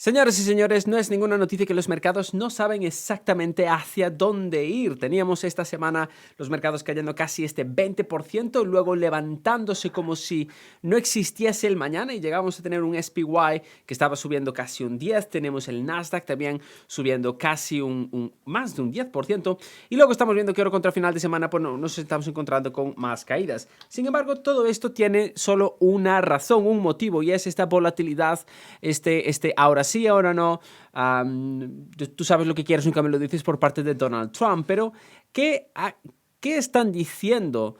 Señoras y señores, no es ninguna noticia que los mercados no saben exactamente hacia dónde ir. Teníamos esta semana los mercados cayendo casi este 20%, luego levantándose como si no existiese el mañana y llegamos a tener un SPY que estaba subiendo casi un 10%, tenemos el Nasdaq también subiendo casi más de un 10%, y luego estamos viendo que ahora contra final de semana pues nos estamos encontrando con más caídas. Sin embargo, todo esto tiene solo una razón, un motivo, y es esta volatilidad, ahora sí, ahora no. Tú sabes lo que quieres, nunca me lo dices, por parte de Donald Trump, pero ¿qué están diciendo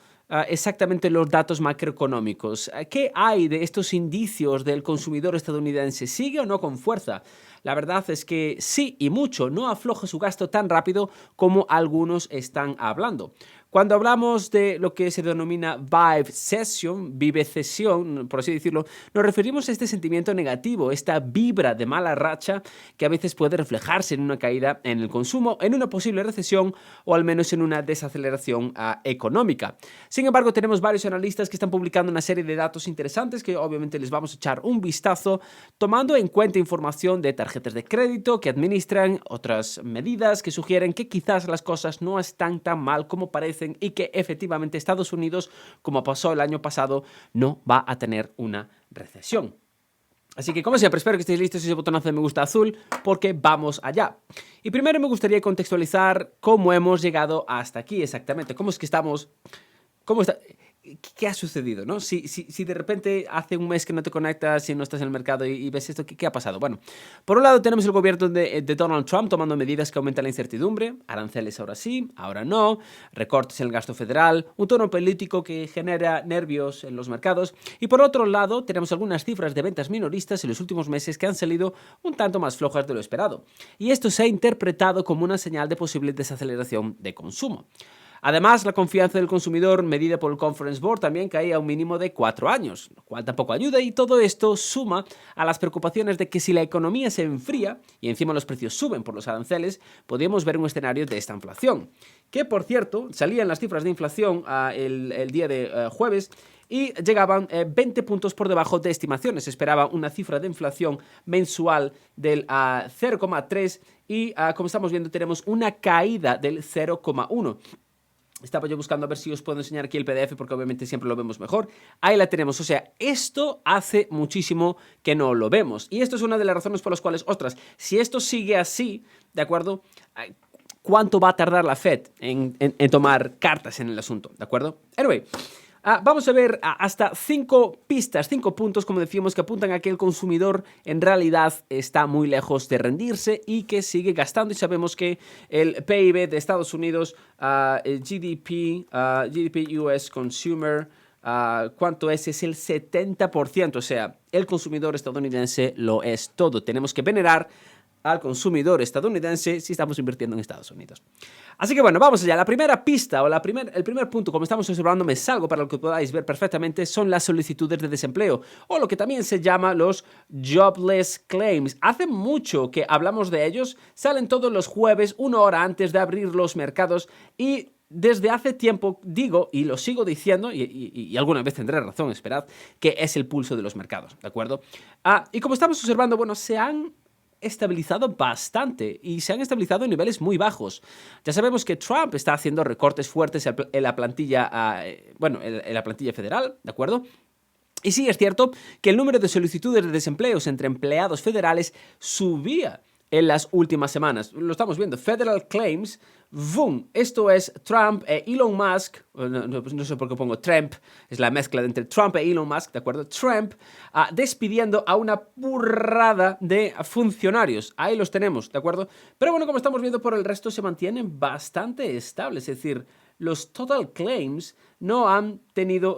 exactamente los datos macroeconómicos? ¿Qué hay de estos indicios del consumidor estadounidense? ¿Sigue o no con fuerza? La verdad es que sí, y mucho, no afloja su gasto tan rápido como algunos están hablando. Cuando hablamos de lo que se denomina vivecesión, por así decirlo, nos referimos a este sentimiento negativo, esta vibra de mala racha que a veces puede reflejarse en una caída en el consumo, en una posible recesión o al menos en una desaceleración económica. Sin embargo, tenemos varios analistas que están publicando una serie de datos interesantes que obviamente les vamos a echar un vistazo, tomando en cuenta información de tarjetas de crédito que administran, otras medidas que sugieren que quizás las cosas no están tan mal como parecen y que efectivamente Estados Unidos, como pasó el año pasado, no va a tener una recesión. Así que, como siempre, espero que estéis listos y ese botonazo de me gusta azul, porque vamos allá. Y primero me gustaría contextualizar cómo hemos llegado hasta aquí exactamente. ¿Cómo es que estamos? ¿Cómo está? ¿Qué ha sucedido? ¿No? Si de repente hace un mes que no te conectas y no estás en el mercado y ves esto, ¿qué ha pasado? Bueno, por un lado tenemos el gobierno de Donald Trump tomando medidas que aumentan la incertidumbre, aranceles ahora sí, ahora no, recortes en el gasto federal, un tono político que genera nervios en los mercados, y por otro lado tenemos algunas cifras de ventas minoristas en los últimos meses que han salido un tanto más flojas de lo esperado, y esto se ha interpretado como una señal de posible desaceleración de consumo. Además, la confianza del consumidor medida por el Conference Board también cae a un mínimo de 4 años, lo cual tampoco ayuda, y todo esto suma a las preocupaciones de que si la economía se enfría y encima los precios suben por los aranceles, podríamos ver un escenario de esta inflación. Que, por cierto, salían las cifras de inflación el día de jueves y llegaban 20 puntos por debajo de estimaciones. Se esperaba una cifra de inflación mensual del 0,3 y, como estamos viendo, tenemos una caída del 0,1. Estaba yo buscando a ver si os puedo enseñar aquí el PDF porque obviamente siempre lo vemos mejor. Ahí la tenemos. O sea, esto hace muchísimo que no lo vemos. Y esto es una de las razones por las cuales, ostras, si esto sigue así, ¿de acuerdo? ¿Cuánto va a tardar la Fed en tomar cartas en el asunto? ¿De acuerdo? Anyway, vamos a ver hasta 5 pistas, 5 puntos, como decíamos, que apuntan a que el consumidor en realidad está muy lejos de rendirse y que sigue gastando. Y sabemos que el PIB de Estados Unidos, el GDP US Consumer, ¿cuánto es? Es el 70%. O sea, el consumidor estadounidense lo es todo. Tenemos que venerar al consumidor estadounidense si estamos invirtiendo en Estados Unidos. Así que bueno, vamos allá. La primera pista o el primer punto, como estamos observando, me salgo para lo que podáis ver perfectamente, son las solicitudes de desempleo, o lo que también se llama los jobless claims. Hace mucho que hablamos de ellos, salen todos los jueves, 1 hora antes de abrir los mercados, y desde hace tiempo digo, y lo sigo diciendo, y alguna vez tendré razón, esperad, que es el pulso de los mercados, ¿de acuerdo? Y como estamos observando, bueno, se han estabilizado bastante y se han estabilizado en niveles muy bajos. Ya sabemos que Trump está haciendo recortes fuertes en la plantilla, en la plantilla federal, ¿de acuerdo? Y sí, es cierto que el número de solicitudes de desempleos entre empleados federales subía en las últimas semanas. Lo estamos viendo. Federal Claims, boom. Esto es Trump e Elon Musk. No sé por qué pongo Trump. Es la mezcla entre Trump e Elon Musk, ¿de acuerdo? Trump despidiendo a una burrada de funcionarios. Ahí los tenemos, ¿de acuerdo? Pero bueno, como estamos viendo, por el resto se mantienen bastante estables. Es decir, los total claims no han tenido,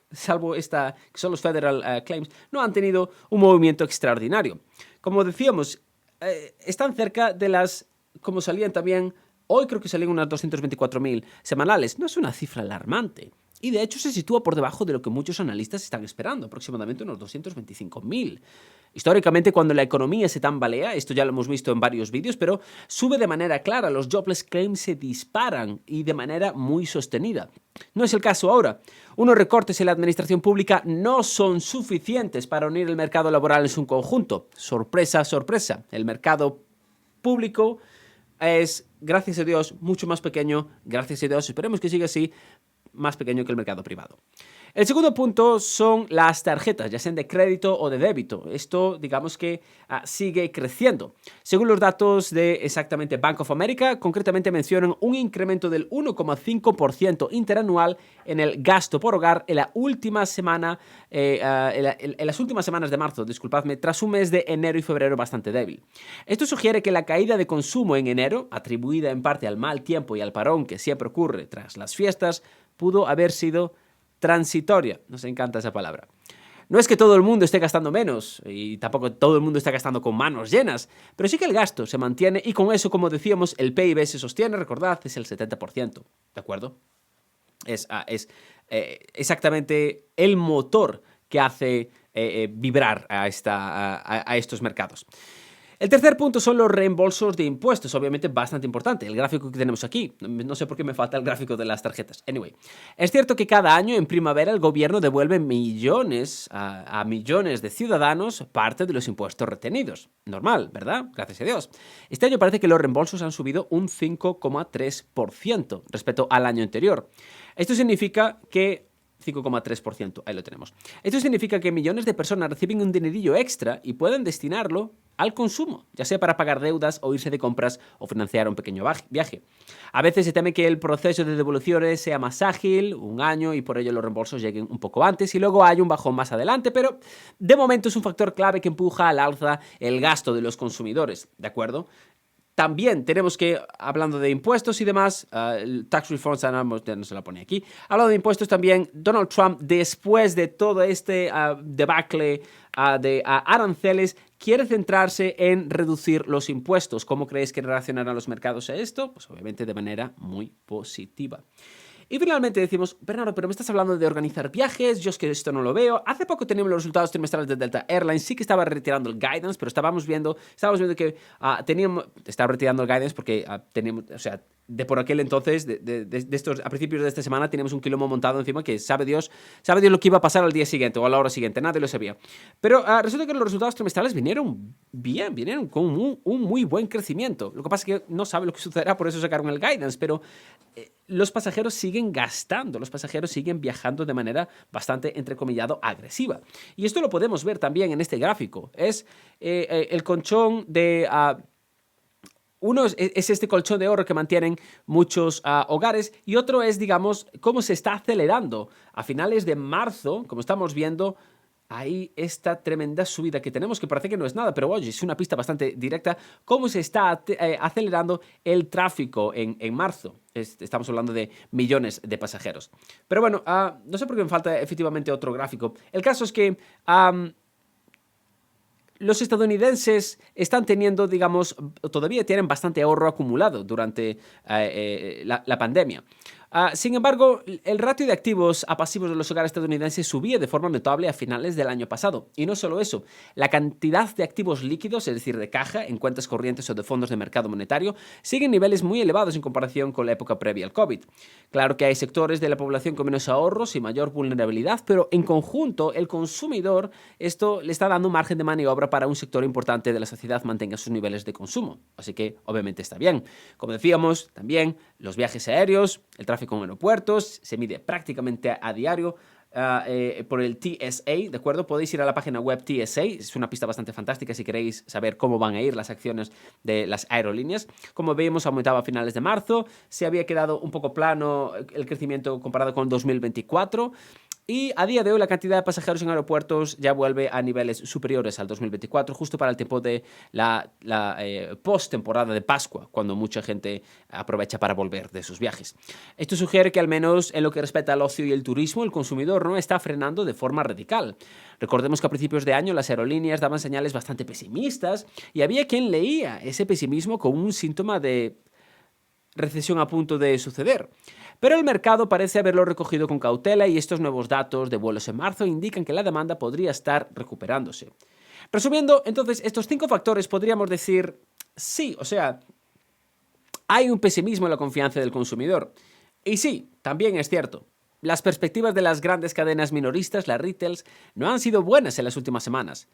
salvo esta, que son los federal claims, no han tenido un movimiento extraordinario. Como decíamos, están cerca de las, como salían también, hoy creo que salían unas 224.000 semanales. No es una cifra alarmante. Y de hecho se sitúa por debajo de lo que muchos analistas están esperando, aproximadamente unos 225.000. Históricamente, cuando la economía se tambalea, esto ya lo hemos visto en varios vídeos, pero sube de manera clara, los jobless claims se disparan y de manera muy sostenida. No es el caso ahora. Unos recortes en la administración pública no son suficientes para unir el mercado laboral en su conjunto. Sorpresa, sorpresa. El mercado público es, gracias a Dios, mucho más pequeño, gracias a Dios, esperemos que siga así, más pequeño que el mercado privado. El segundo punto son las tarjetas, ya sean de crédito o de débito. Esto, digamos que sigue creciendo. Según los datos de exactamente Bank of America, concretamente mencionan un incremento del 1,5% interanual en el gasto por hogar en la última semana, en las últimas semanas de marzo, disculpadme, tras un mes de enero y febrero bastante débil. Esto sugiere que la caída de consumo en enero, atribuida en parte al mal tiempo y al parón que siempre ocurre tras las fiestas, pudo haber sido transitoria. Nos encanta esa palabra. No es que todo el mundo esté gastando menos y tampoco todo el mundo está gastando con manos llenas, pero sí que el gasto se mantiene y con eso, como decíamos, el PIB se sostiene, recordad, es el 70%, ¿de acuerdo? Es exactamente el motor que hace vibrar a estos mercados. El tercer punto son los reembolsos de impuestos, obviamente bastante importante, el gráfico que tenemos aquí. No sé por qué me falta el gráfico de las tarjetas. Anyway, es cierto que cada año en primavera el gobierno devuelve millones a millones de ciudadanos parte de los impuestos retenidos. Normal, ¿verdad? Gracias a Dios. Este año parece que los reembolsos han subido un 5,3% respecto al año anterior. Esto significa que 5,3%, ahí lo tenemos. Esto significa que millones de personas reciben un dinerillo extra y pueden destinarlo al consumo, ya sea para pagar deudas o irse de compras o financiar un pequeño viaje. A veces se teme que el proceso de devoluciones sea más ágil, un año, y por ello los reembolsos lleguen un poco antes y luego hay un bajón más adelante, pero de momento es un factor clave que empuja al alza el gasto de los consumidores, ¿de acuerdo? También tenemos que, hablando de impuestos y demás, el tax reforms, no se la pone aquí, hablando de impuestos también, Donald Trump, después de todo este debacle de aranceles, quiere centrarse en reducir los impuestos. ¿Cómo creéis que reaccionarán los mercados a esto? Pues obviamente de manera muy positiva. Y finalmente decimos, Bernardo, pero me estás hablando de organizar viajes, yo es que esto no lo veo. Hace poco teníamos los resultados trimestrales de Delta Airlines, sí que estaba retirando el guidance, pero estábamos viendo que estaba retirando el guidance porque teníamos, o sea, de por aquel entonces, de estos, a principios de esta semana, teníamos un quilombo montado encima que sabe Dios lo que iba a pasar al día siguiente o a la hora siguiente, nadie lo sabía. Pero resulta que los resultados trimestrales vinieron bien, vinieron con un muy buen crecimiento. Lo que pasa es que no sabe lo que sucederá, por eso sacaron el guidance, pero los pasajeros siguen gastando, los pasajeros siguen viajando de manera bastante, entrecomillado, agresiva. Y esto lo podemos ver también en este gráfico. Es el colchón de... Uno es este colchón de oro que mantienen muchos hogares y otro es, digamos, cómo se está acelerando. A finales de marzo, como estamos viendo, hay esta tremenda subida que tenemos, que parece que no es nada, pero oye, es una pista bastante directa, cómo se está acelerando el tráfico en marzo. Estamos hablando de millones de pasajeros. Pero bueno, no sé por qué me falta efectivamente otro gráfico. El caso es que... los estadounidenses están teniendo, digamos, todavía tienen bastante ahorro acumulado durante la pandemia. Sin embargo, el ratio de activos a pasivos de los hogares estadounidenses subía de forma notable a finales del año pasado. Y no solo eso, la cantidad de activos líquidos, es decir, de caja, en cuentas corrientes o de fondos de mercado monetario, sigue en niveles muy elevados en comparación con la época previa al COVID. Claro que hay sectores de la población con menos ahorros y mayor vulnerabilidad, pero en conjunto, el consumidor, esto le está dando un margen de maniobra para un sector importante de la sociedad mantenga sus niveles de consumo. Así que, obviamente, está bien. Como decíamos, también los viajes aéreos, el tráfico en aeropuertos, se mide prácticamente a diario por el TSA, ¿de acuerdo? Podéis ir a la página web TSA, es una pista bastante fantástica si queréis saber cómo van a ir las acciones de las aerolíneas. Como veíamos, aumentaba a finales de marzo, se había quedado un poco plano el crecimiento comparado con 2024. Y a día de hoy la cantidad de pasajeros en aeropuertos ya vuelve a niveles superiores al 2024, justo para el tiempo de la post-temporada de Pascua, cuando mucha gente aprovecha para volver de sus viajes. Esto sugiere que al menos en lo que respecta al ocio y el turismo, el consumidor no está frenando de forma radical. Recordemos que a principios de año las aerolíneas daban señales bastante pesimistas y había quien leía ese pesimismo como un síntoma de recesión a punto de suceder. Pero el mercado parece haberlo recogido con cautela y estos nuevos datos de vuelos en marzo indican que la demanda podría estar recuperándose. Resumiendo, entonces, estos 5 factores podríamos decir sí, o sea, hay un pesimismo en la confianza del consumidor. Y sí, también es cierto. Las perspectivas de las grandes cadenas minoristas, las retails, no han sido buenas en las últimas semanas.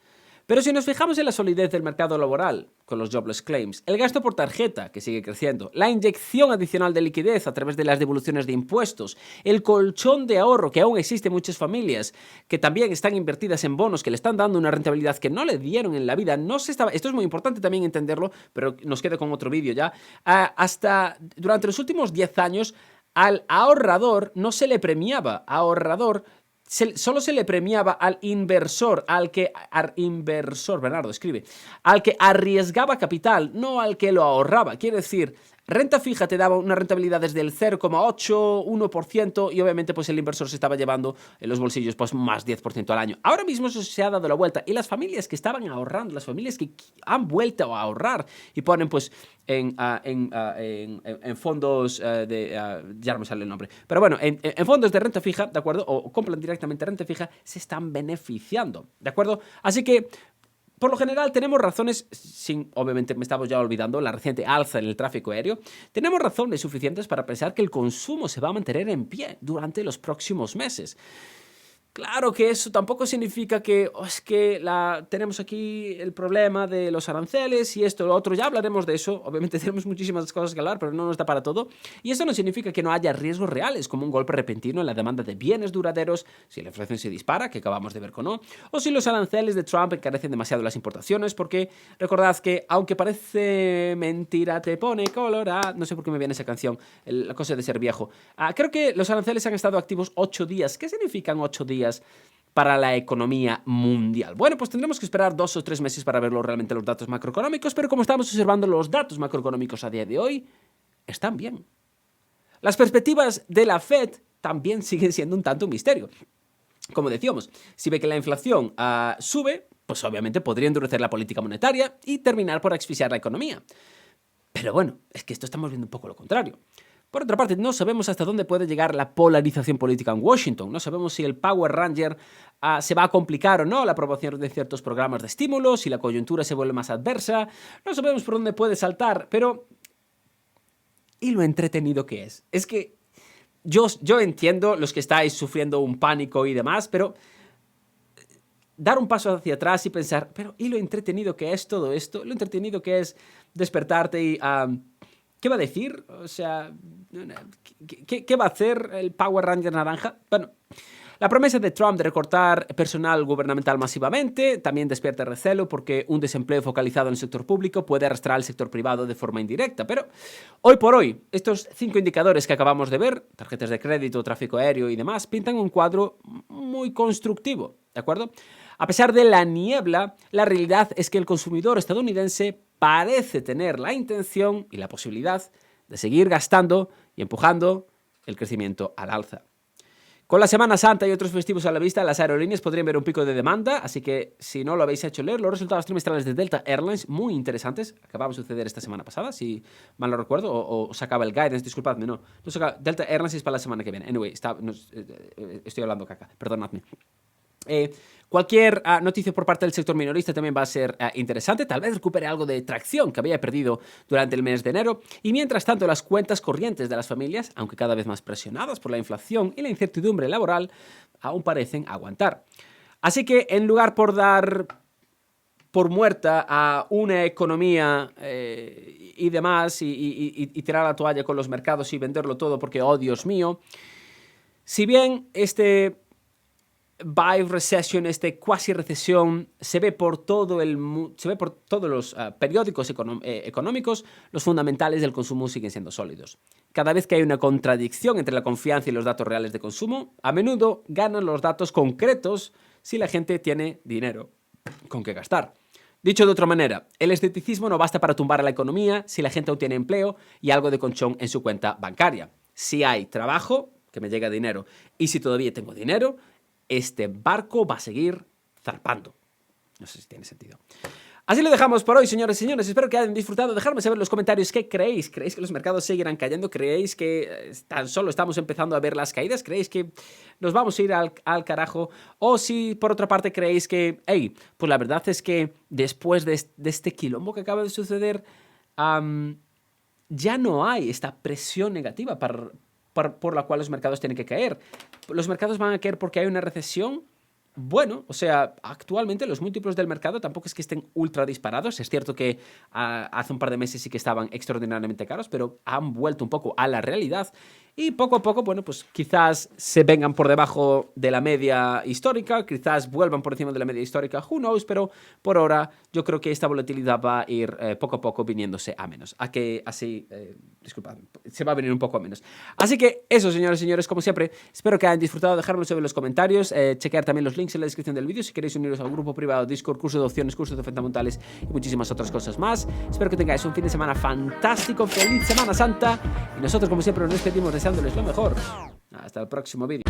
Pero si nos fijamos en la solidez del mercado laboral, con los jobless claims, el gasto por tarjeta, que sigue creciendo, la inyección adicional de liquidez a través de las devoluciones de impuestos, el colchón de ahorro que aún existe en muchas familias, que también están invertidas en bonos, que le están dando una rentabilidad que no le dieron en la vida, esto es muy importante también entenderlo, pero nos queda con otro vídeo ya, hasta durante los últimos 10 años, al ahorrador no se le premiaba, solo se le premiaba al inversor, Bernardo escribe, al que arriesgaba capital, no al que lo ahorraba. Quiere decir, renta fija te daba una rentabilidad desde el 0,8, 1% y obviamente pues el inversor se estaba llevando en los bolsillos pues más 10% al año. Ahora mismo eso se ha dado la vuelta y las familias que estaban ahorrando, las familias que han vuelto a ahorrar y ponen pues en fondos ya no me sale el nombre, pero bueno, en fondos de renta fija, ¿de acuerdo? O compran directamente renta fija, se están beneficiando, ¿de acuerdo? Así que por lo general tenemos razones, obviamente me estaba ya olvidando la reciente alza en el tráfico aéreo, tenemos razones suficientes para pensar que el consumo se va a mantener en pie durante los próximos meses. Claro que eso tampoco significa que es que tenemos aquí el problema de los aranceles y esto, lo otro, ya hablaremos de eso, obviamente tenemos muchísimas cosas que hablar, pero no nos da para todo, y esto no significa que no haya riesgos reales, como un golpe repentino en la demanda de bienes duraderos, si la inflación se dispara, que acabamos de ver con no, o si los aranceles de Trump encarecen demasiado las importaciones, porque recordad que, aunque parece mentira, te pone colorada, no sé por qué me viene esa canción, la cosa de ser viejo, creo que los aranceles han estado activos 8 días, ¿qué significan 8 días? Para la economía mundial. Bueno, pues tendremos que esperar 2 o 3 meses para verlo realmente los datos macroeconómicos, pero como estamos observando los datos macroeconómicos a día de hoy, están bien. Las perspectivas de la Fed también siguen siendo un tanto un misterio. Como decíamos, si ve que la inflación sube, pues obviamente podría endurecer la política monetaria y terminar por asfixiar la economía. Pero bueno, es que esto estamos viendo un poco lo contrario. Por otra parte, no sabemos hasta dónde puede llegar la polarización política en Washington. No sabemos si el Power Ranger se va a complicar o no la aprobación de ciertos programas de estímulo, si la coyuntura se vuelve más adversa. No sabemos por dónde puede saltar, pero... ¿Y lo entretenido que es? Es que yo entiendo los que estáis sufriendo un pánico y demás, pero... dar un paso hacia atrás y pensar, pero ¿y lo entretenido que es todo esto? Lo entretenido que es despertarte y... ¿qué va a decir? O sea, ¿qué va a hacer el Power Ranger naranja? Bueno, la promesa de Trump de recortar personal gubernamental masivamente también despierta recelo porque un desempleo focalizado en el sector público puede arrastrar al sector privado de forma indirecta. Pero hoy por hoy, estos 5 indicadores que acabamos de ver, tarjetas de crédito, tráfico aéreo y demás, pintan un cuadro muy constructivo, ¿de acuerdo? A pesar de la niebla, la realidad es que el consumidor estadounidense parece tener la intención y la posibilidad de seguir gastando y empujando el crecimiento al alza. Con la Semana Santa y otros festivos a la vista, las aerolíneas podrían ver un pico de demanda, así que si no lo habéis hecho leer, los resultados trimestrales de Delta Airlines, muy interesantes, acababan de suceder esta semana pasada, si mal no recuerdo, o sacaba el guidance, disculpadme, no sacaba, Delta Airlines es para la semana que viene. Anyway, estoy hablando caca, perdonadme. Cualquier noticia por parte del sector minorista también va a ser interesante. Tal vez recupere algo de tracción que había perdido durante el mes de enero. Y mientras tanto, las cuentas corrientes de las familias, aunque cada vez más presionadas por la inflación y la incertidumbre laboral, aún parecen aguantar. Así que en lugar por dar por muerta a una economía y demás y tirar la toalla con los mercados y venderlo todo porque, oh Dios mío, si bien este Vive Recession, cuasi recesión, se ve por todos los periódicos económicos, los fundamentales del consumo siguen siendo sólidos. Cada vez que hay una contradicción entre la confianza y los datos reales de consumo, a menudo ganan los datos concretos si la gente tiene dinero con qué gastar. Dicho de otra manera, el escepticismo no basta para tumbar a la economía si la gente aún tiene empleo y algo de colchón en su cuenta bancaria. Si hay trabajo, que me llega dinero, y si todavía tengo dinero, este barco va a seguir zarpando. No sé si tiene sentido. Así lo dejamos por hoy, señores y señores. Espero que hayan disfrutado. Dejadme saber en los comentarios qué creéis. ¿Creéis que los mercados seguirán cayendo? ¿Creéis que tan solo estamos empezando a ver las caídas? ¿Creéis que nos vamos a ir al carajo? O si, por otra parte, creéis que, hey, pues la verdad es que después de este quilombo que acaba de suceder, ya no hay esta presión negativa por la cual los mercados tienen que caer. Los mercados van a caer porque hay una recesión. Bueno, o sea, actualmente los múltiplos del mercado tampoco es que estén ultra disparados. Es cierto que hace un par de meses sí que estaban extraordinariamente caros, pero han vuelto un poco a la realidad. Y poco a poco, bueno, pues quizás se vengan por debajo de la media histórica, quizás vuelvan por encima de la media histórica, who knows, pero por ahora yo creo que esta volatilidad va a ir poco a poco viniéndose a menos. Disculpad, se va a venir un poco a menos. Así que eso, señores y señores, como siempre, espero que hayan disfrutado, dejármelo saber en los comentarios, chequear también los links en la descripción del vídeo si queréis uniros al grupo privado, Discord, curso de opciones, cursos de fundamentales y muchísimas otras cosas más. Espero que tengáis un fin de semana fantástico, feliz Semana Santa y nosotros como siempre nos despedimos deseándoles lo mejor. Hasta el próximo vídeo.